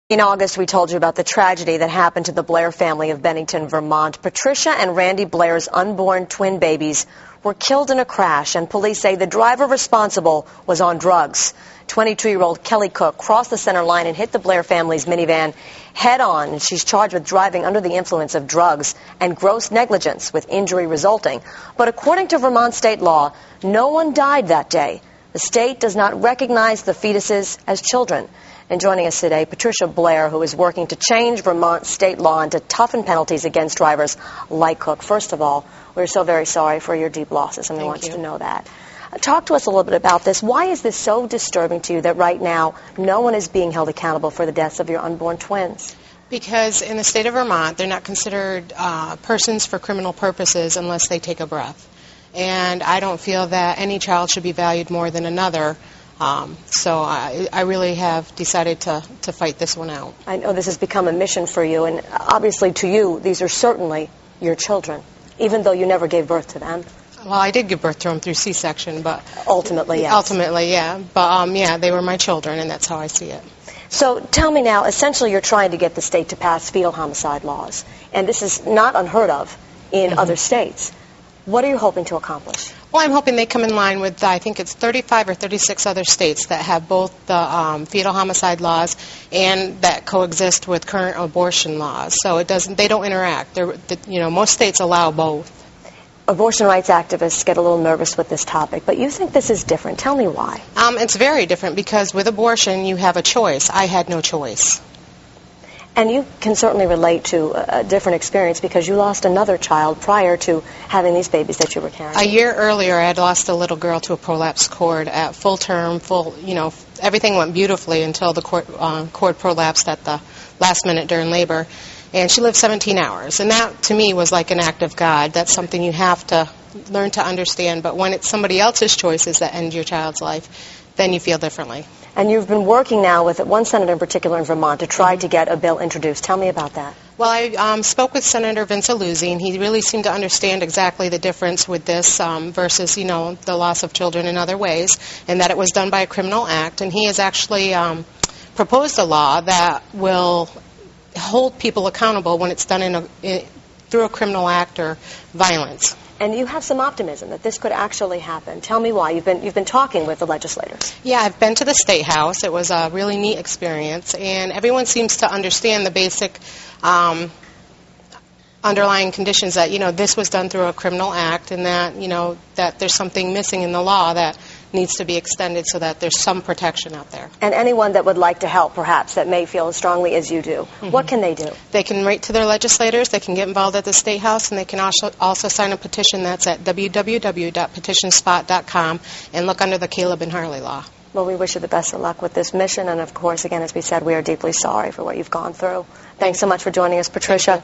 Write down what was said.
In August, we told you about the tragedy that happened to the Blair family of Bennington, Vermont. Patricia and Randy Blair's unborn twin babies were killed in a crash, and police say the driver responsible was on drugs. 22-year-old Kelly Cook crossed the center line and hit the Blair family's minivan head-on, and she's charged with driving under the influence of drugs and gross negligence with injury resulting. But according to Vermont state law, no one died that day. The state does not recognize the fetuses as children. And joining us today, Patricia Blair, who is working to change Vermont state law and to toughen penalties against drivers like Cook. First of all, we're so very sorry for your deep losses, and we want you to know that. Talk to us a little bit about this. Why is this so disturbing to you that right now no one is being held accountable for the deaths of your unborn twins? Because in the state of Vermont, they're not considered persons for criminal purposes unless they take a breath. And I don't feel that any child should be valued more than another. So I really have decided to fight this one out. I know this has become a mission for you, and obviously to you, these are certainly your children, even though you never gave birth to them. Well, I did give birth to them through C-section, but... Ultimately, yes. Ultimately, yeah. But, yeah, they were my children, and that's how I see it. So tell me now, essentially you're trying to get the state to pass fetal homicide laws, and this is not unheard of in other states. What are you hoping to accomplish? Well, I'm hoping they come in line with, I think it's 35 or 36 other states that have both the fetal homicide laws and that coexist with current abortion laws. So they don't interact. Most states allow both. Abortion rights activists get a little nervous with this topic, but you think this is different. Tell me why. It's very different because with abortion you have a choice. I had no choice. And you can certainly relate to a different experience because you lost another child prior to having these babies that you were carrying. A year earlier, I had lost a little girl to a prolapsed cord at full term, everything went beautifully until the cord prolapsed at the last minute during labor. And she lived 17 hours. And that, to me, was like an act of God. That's something you have to learn to understand. But when it's somebody else's choices that end your child's life, then you feel differently. And you've been working now with one senator in particular in Vermont to try to get a bill introduced. Tell me about that. Well, I spoke with Senator Vince Aluzzi, and he really seemed to understand exactly the difference with this versus, the loss of children in other ways, and that it was done by a criminal act. And he has actually proposed a law that will hold people accountable when it's done through a criminal act or violence. And you have some optimism that this could actually happen. Tell me why. You've been talking with the legislators. Yeah, I've been to the State House. It was a really neat experience, and everyone seems to understand the basic underlying conditions that, this was done through a criminal act and that, that there's something missing in the law that needs to be extended so that there's some protection out there. And anyone that would like to help, perhaps, that may feel as strongly as you do, what can they do? They can write to their legislators, they can get involved at the State House, and they can also sign a petition that's at www.petitionspot.com and look under the Caleb and Harley law. Well, we wish you the best of luck with this mission, and of course, again, as we said, we are deeply sorry for what you've gone through. Thanks so much for joining us, Patricia.